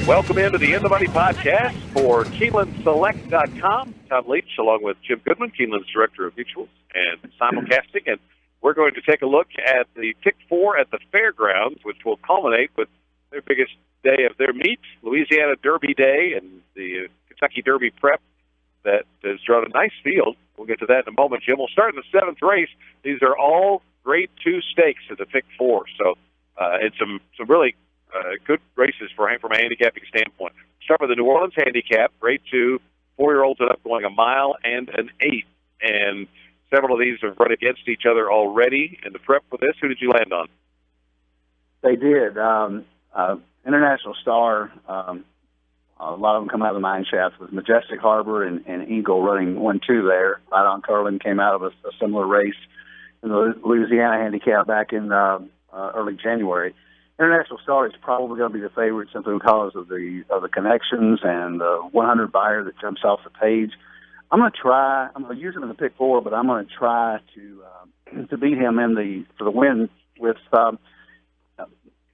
Welcome into the In the Money podcast for KeenelandSelect.com. Tom Leach, along with Jim Goodman, Keeneland's Director of Mutuals and Simulcasting. And we're going to take a look at the Pick 4 at the Fairgrounds, which will culminate with their biggest day of their meet, Louisiana Derby Day, and the Kentucky Derby Prep that has drawn a nice field. We'll get to that in a moment, Jim. We'll start in the seventh race. These are all Grade 2 stakes at the Pick 4, so it's some really good races from a handicapping standpoint. Start with the New Orleans handicap, Grade 2, 4-year-olds end up going a mile and an eighth, and several of these have run against each other already in the prep for this. Who did you land on? They did. International Star, a lot of them come out of the mine shafts with Majestic Harbor and Eagle running 1-2 there. Right on Curlin came out of a similar race in the Louisiana handicap back in early January. International Star is probably going to be the favorite simply because of the connections and the 100 buyer that jumps off the page. I'm going to use him in the Pick 4, but I'm going to try to beat him for the win with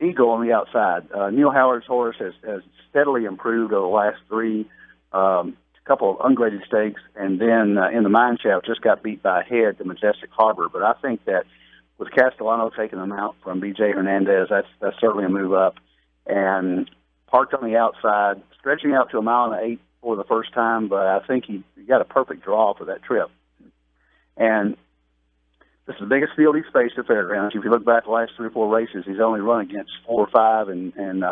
Eagle on the outside. Neil Howard's horse has steadily improved over the last three, couple of ungraded stakes, and then in the mine shaft just got beat by a head to Majestic Harbor. But I think that with Castellano taking them out from B.J. Hernandez, that's certainly a move up. And parked on the outside, stretching out to a mile and an eighth for the first time, but I think he got a perfect draw for that trip. And this is the biggest field he's faced at Fairgrounds. If you look back the last 3 or 4 races, he's only run against 4 or 5 and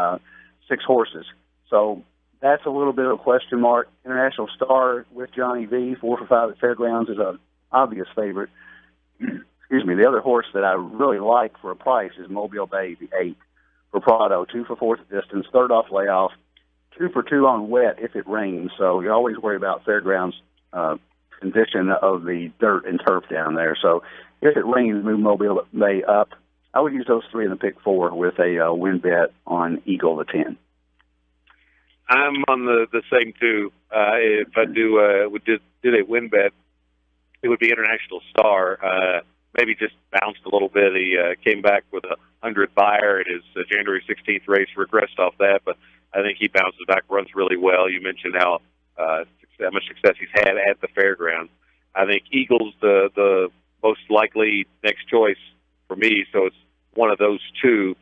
6 horses. So that's a little bit of a question mark. International Star with Johnny V, 4 for 5 at Fairgrounds, is an obvious favorite. Excuse me. The other horse that I really like for a price is Mobile Bay, the 8 for Prado, 2 for 4th distance, third off layoff, 2 for 2 on wet if it rains. So you always worry about Fairgrounds condition of the dirt and turf down there. So if it rains, move Mobile Bay up. I would use those 3 in the Pick 4 with a win bet on Eagle the 10. I'm on the same too. If I did a win bet, it would be International Star. Maybe just bounced a little bit. He came back with a 100 buyer in his January 16th race, regressed off that, but I think he bounces back, runs really well. You mentioned how much success he's had at the Fairgrounds. I think Eagle's the most likely next choice for me, so it's one of those 2.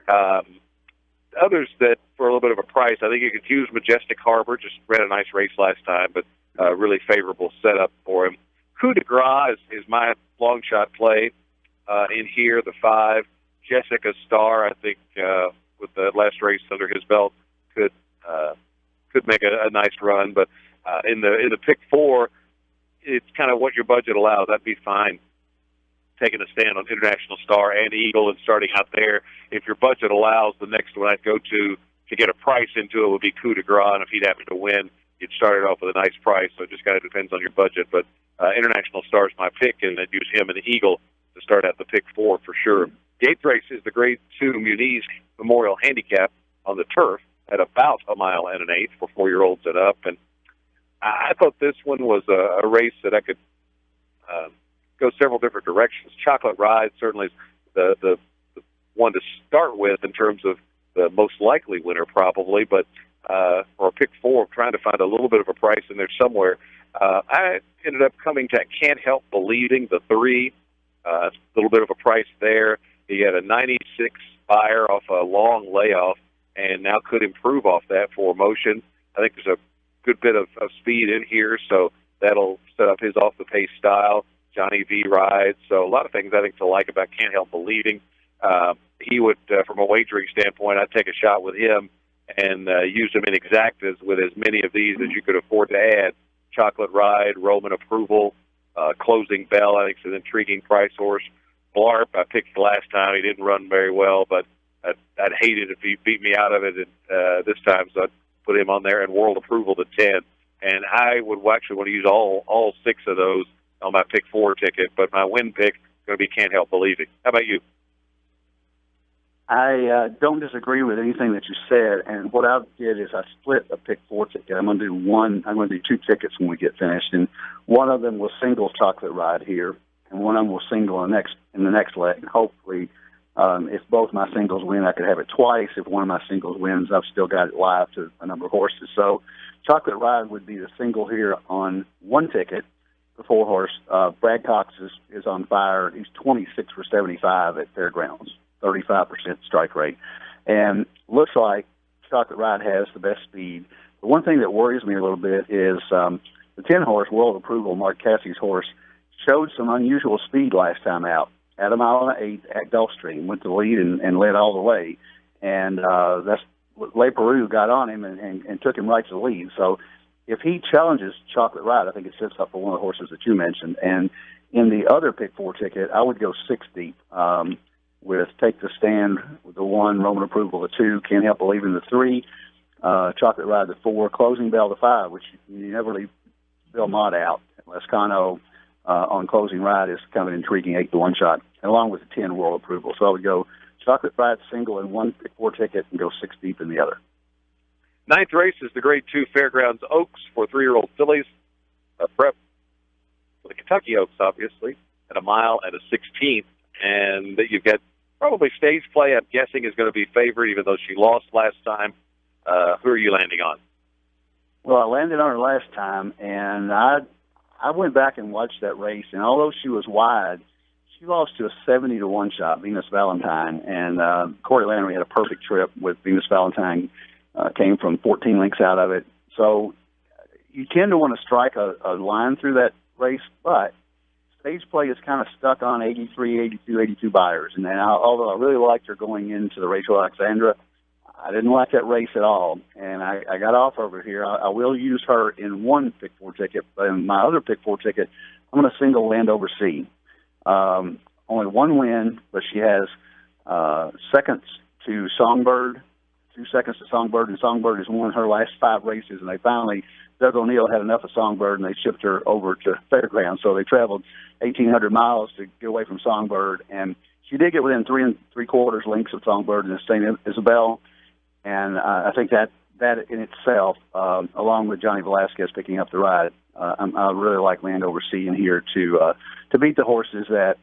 Others that, for a little bit of a price, I think you could use Majestic Harbor. Just ran a nice race last time, but really favorable setup for him. Coup de Grace is my long shot play in here, the 5. Jessica Star, I think, with the last race under his belt, could make a nice run. But in the Pick 4, it's kind of what your budget allows. That'd be fine. Taking a stand on International Star and Eagle and starting out there. If your budget allows, the next one I'd go to get a price into it would be Coup de Grace, and if he'd happen to win, you'd start it off with a nice price. So it just kind of depends on your budget. But International Star is my pick, and I'd use him and the Eagle to start out the Pick 4 for sure. The 8th race is the Grade 2 Muniz Memorial Handicap on the turf at about a mile and an eighth for 4-year-olds and up. And I thought this one was a race that I could go several different directions. Chocolate Ride certainly is the one to start with in terms of the most likely winner probably, but for a Pick 4, trying to find a little bit of a price in there somewhere. I ended up coming to Can't Help Believing, the 3, a little bit of a price there. He had a 96 buyer off a long layoff and now could improve off that for motion. I think there's a good bit of speed in here, so that'll set up his off-the-pace style. Johnny V rides, so a lot of things I think to like about Can't Help Believing. He would, from a wagering standpoint, I'd take a shot with him and use him in exactas with as many of these as you could afford to add. Chocolate Ride, Roman Approval, Closing Bell, I think is an intriguing price horse. Blarp, I picked last time. He didn't run very well, but I'd hate it if he beat me out of it this time, so I'd put him on there. And World Approval to 10. And I would actually want to use all 6 of those on my Pick 4 ticket, but my win pick is going to be Can't Help Believing. How about you? I don't disagree with anything that you said, and what I did is I split a Pick 4 ticket. I'm going to do 2 tickets when we get finished, and one of them will single Chocolate Ride here, and one of them will single in the next leg. Hopefully If both my singles win, I could have it twice. If one of my singles wins, I've still got it live to a number of horses. So Chocolate Ride would be the single here on one ticket, the 4-horse. Brad Cox is on fire. He's 26 for 75 at Fairgrounds, 35% strike rate. And looks like Chocolate Ride has the best speed. The one thing that worries me a little bit is the 10-horse, World Approval, Mark Cassie's horse, showed some unusual speed last time out. At a mile and 8 at Gulfstream, went to the lead and led all the way. And that's Le Peru got on him and took him right to the lead. So if he challenges Chocolate Ride, I think it sets up for one of the horses that you mentioned. And in the other pick 4 ticket, I would go 6 deep with Take the Stand with the 1, Roman Approval the 2, Can't Help Believing the 3, Chocolate Ride the 4, Closing Bell the 5, which you never leave Bill Mott out. Lescano on Closing Ride is kind of an intriguing 8-to-1 shot, along with the 10 World Approval. So I would go Chocolate Ride single in one pick 4 ticket and go 6 deep in the other. 9th race is the Grade 2 Fairgrounds Oaks for 3-year-old fillies. Prep for the Kentucky Oaks, obviously, at a mile and a 16th. And you've got probably Stage Play, I'm guessing, is going to be favored, even though she lost last time. Who are you landing on? Well, I landed on her last time, and I went back and watched that race, and although she was wide, she lost to a 70-to-1 shot, Venus Valentine, and Corey Landry had a perfect trip with Venus Valentine, came from 14 lengths out of it. So you tend to want to strike a line through that race, but Stage Play is kind of stuck on 83, 82, 82 buyers, and although I really liked her going into the Rachel Alexandra, I didn't like that race at all, and I got off over here. I will use her in one pick 4 ticket, but in my other pick 4 ticket, I'm going to single Landover Sea. Only one win, but she has seconds to Songbird, 2 seconds to Songbird, and Songbird has won her last 5 races, and they finally, Doug O'Neill had enough of Songbird, and they shipped her over to Fairgrounds, so they traveled 1,800 miles to get away from Songbird, and she did get within 3 3/4 lengths of Songbird and St. Isabel. And I think that in itself, along with Johnny Velasquez picking up the ride, I really like Landover Sea in here to beat the horses that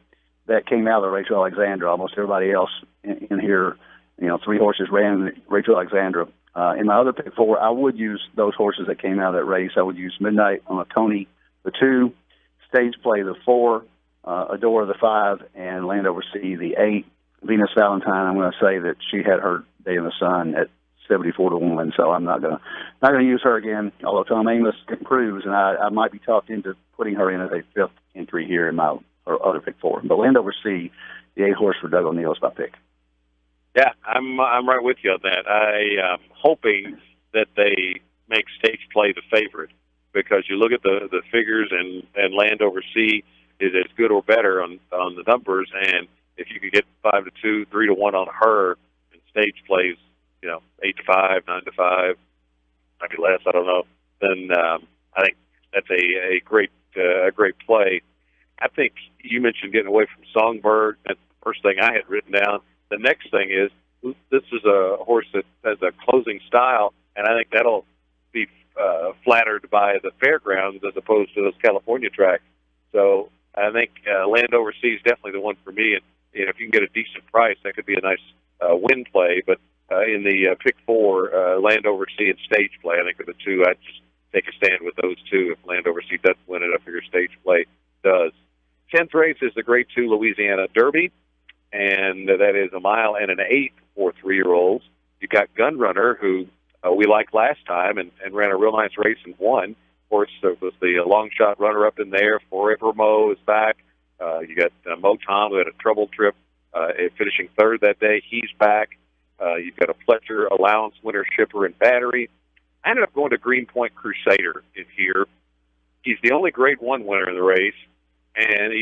came out of Rachel Alexandra. Almost everybody else in here, 3 horses ran Rachel Alexandra. In my other pick 4, I would use those horses that came out of that race. I would use Midnight on a Tony the 2, Stage Play the 4, Adore the 5, and Landover Sea the 8. Venus Valentine, I'm going to say that she had her day in the sun at 74-to-1, so I'm not going to use her again. Although Tom Amos improves, and I might be talked into putting her in as a 5th entry here in my other pick 4. But Landover Sea, the 8-horse for Doug O'Neill, is my pick. Yeah, I'm right with you on that. I am hoping that they make Stage Play the favorite, because you look at the figures, and Landover Sea is as good or better on the numbers, and if you could get 5-2, 3-1 on her, and Stage Plays, 8-5, 9-5, maybe less, I don't know, then I think that's a great play. I think you mentioned getting away from Songbird. That's the first thing I had written down. The next thing is, this is a horse that has a closing style, and I think that'll be flattered by the Fairgrounds as opposed to those California tracks. So I think Landover Sea is definitely the one for me, and if you can get a decent price, that could be a nice win play. But in the pick 4, Landover Sea and Stage Play, I think are the 2. I'd just take a stand with those 2. If Landover Sea doesn't win it, I figure Stage Play does. 10th race is the Grade 2 Louisiana Derby, and that is a mile and an 8 for 3-year-olds. You got Gunrunner, who we liked last time and ran a real nice race and won. Of course, there was the long shot runner-up in there. Forever Mo is back. You got Mo Tom, who had a trouble trip, finishing 3rd that day. He's back. You've got a Fletcher allowance winner, Shipper, and Battery. I ended up going to Greenpoint Crusader in here. He's the only Grade 1 winner in the race, and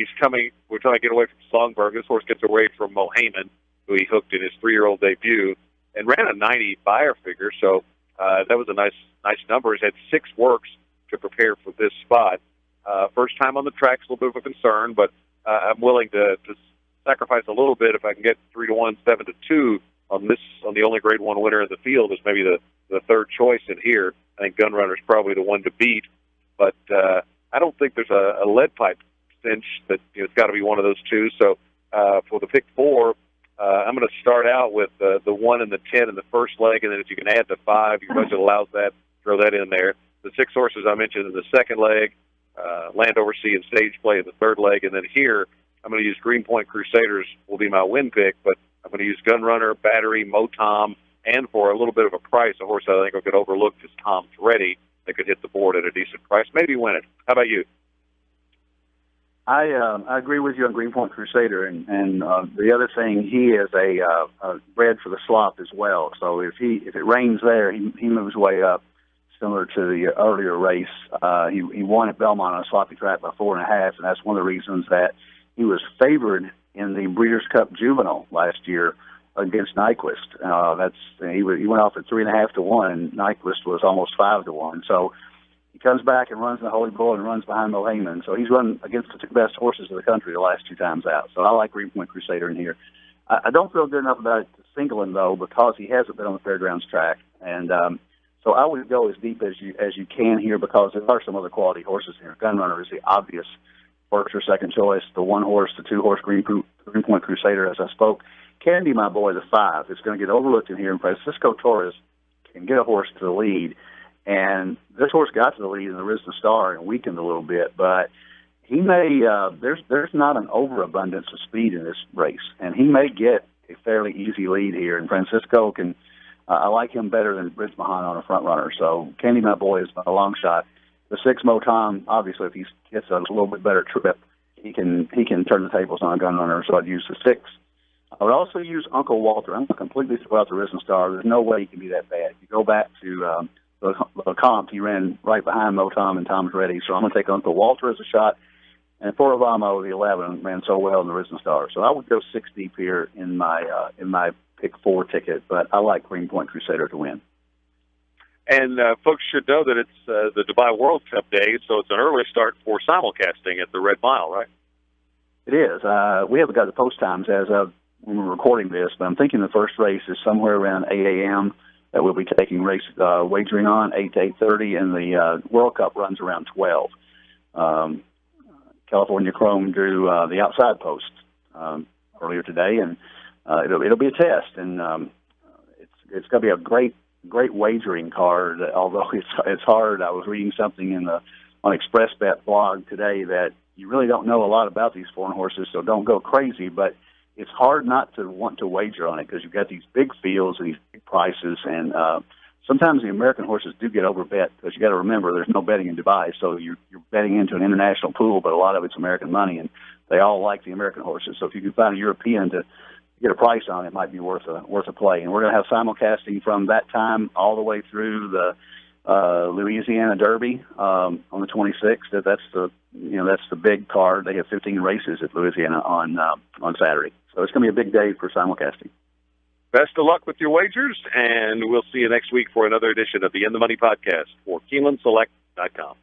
we're trying to get away from Songbird. This horse gets away from Mohayman, who he hooked in his 3-year-old debut, and ran a 90 buyer figure, so that was a nice number. He's had 6 works to prepare for this spot. First time on the track's a little bit of a concern, but I'm willing to sacrifice a little bit if I can get 3-1, 7-2 on the only Grade 1 winner in the field is maybe the third choice in here. I think Gunrunner's probably the one to beat, but I don't think there's a lead pipe cinch that it's got to be one of those 2. So for the pick 4, I'm going to start out with the 1 and the 10 in the first leg, and then if you can add the 5, your budget allows that, throw that in there. The 6 horses I mentioned in the second leg, Landover Sea and Stage Play in the third leg, and then here I'm going to use Greenpoint Crusaders will be my win pick, but I'm going to use Gunrunner, Battery, Motom, and for a little bit of a price, a horse I think will get overlooked is Tom's Ready that could hit the board at a decent price, maybe win it. How about you? I agree with you on Greenpoint Crusader, and the other thing, he is a bred for the slop as well. So if it rains there, he moves way up, similar to the earlier race. He won at Belmont on a sloppy track by 4.5, and that's one of the reasons that he was favored in the Breeders' Cup Juvenile last year against Nyquist. He went off at 3.5 to 1, and Nyquist was almost 5 to 1. So he comes back and runs the Holy Bull and runs behind Mo Heyman. So he's run against the 2 best horses of the country the last 2 times out. So I like Greenpoint Crusader in here. I don't feel good enough about it to single him, though, because he hasn't been on the Fairgrounds track. And so I would go as deep as you can here, because there are some other quality horses here. Gunrunner is the obvious first or second choice. The 1 horse, the 2 horse Greenpoint Crusader, as I spoke. Candy, my boy, the 5, is going to get overlooked in here. And Francisco Torres can get a horse to the lead. And this horse got to the lead in the Risen Star and weakened a little bit, but he may. There's not an overabundance of speed in this race, and he may get a fairly easy lead here. And Francisco can. I like him better than Bridge Mahan on a front runner. So Candy, my boy, is a long shot. The 6 Motom, obviously, if he gets a little bit better trip, he can turn the tables on a Gunrunner. So I'd use the 6. I would also use Uncle Walter. I'm going to completely throw out the Risen Star. There's no way he can be that bad. If you go back to the comp, he ran right behind Motom and Tom's Ready. So I'm going to take Uncle Walter as a shot. And Foravamo, the 11, ran so well in the Risen Star. So I would go 6 deep here in my pick 4 ticket, but I like Greenpoint Crusader to win. And folks should know that it's the Dubai World Cup day, so it's an early start for simulcasting at the Red Mile, right? It is. We haven't got the post times as of when we're recording this, but I'm thinking the first race is somewhere around 8 a.m. that we'll be taking race wagering on, 8 to 8:30, and the World Cup runs around 12. California Chrome drew the outside post earlier today, and it'll be a test, and it's going to be a great wagering card. Although it's hard. I was reading something on Express Bet blog today that you really don't know a lot about these foreign horses, so don't go crazy. But it's hard not to want to wager on it because you've got these big fields and these big prices, and sometimes the American horses do get overbet because you got to remember there's no betting in Dubai, so you're betting into an international pool, but a lot of it's American money, and they all like the American horses. So if you can find a European to get a price on, it might be worth a play. And we're going to have simulcasting from that time all the way through the Louisiana Derby on the 26th. That's the big card. They have 15 races at Louisiana on Saturday. So it's going to be a big day for simulcasting. Best of luck with your wagers, and we'll see you next week for another edition of the In the Money podcast for KeenelandSelect.com.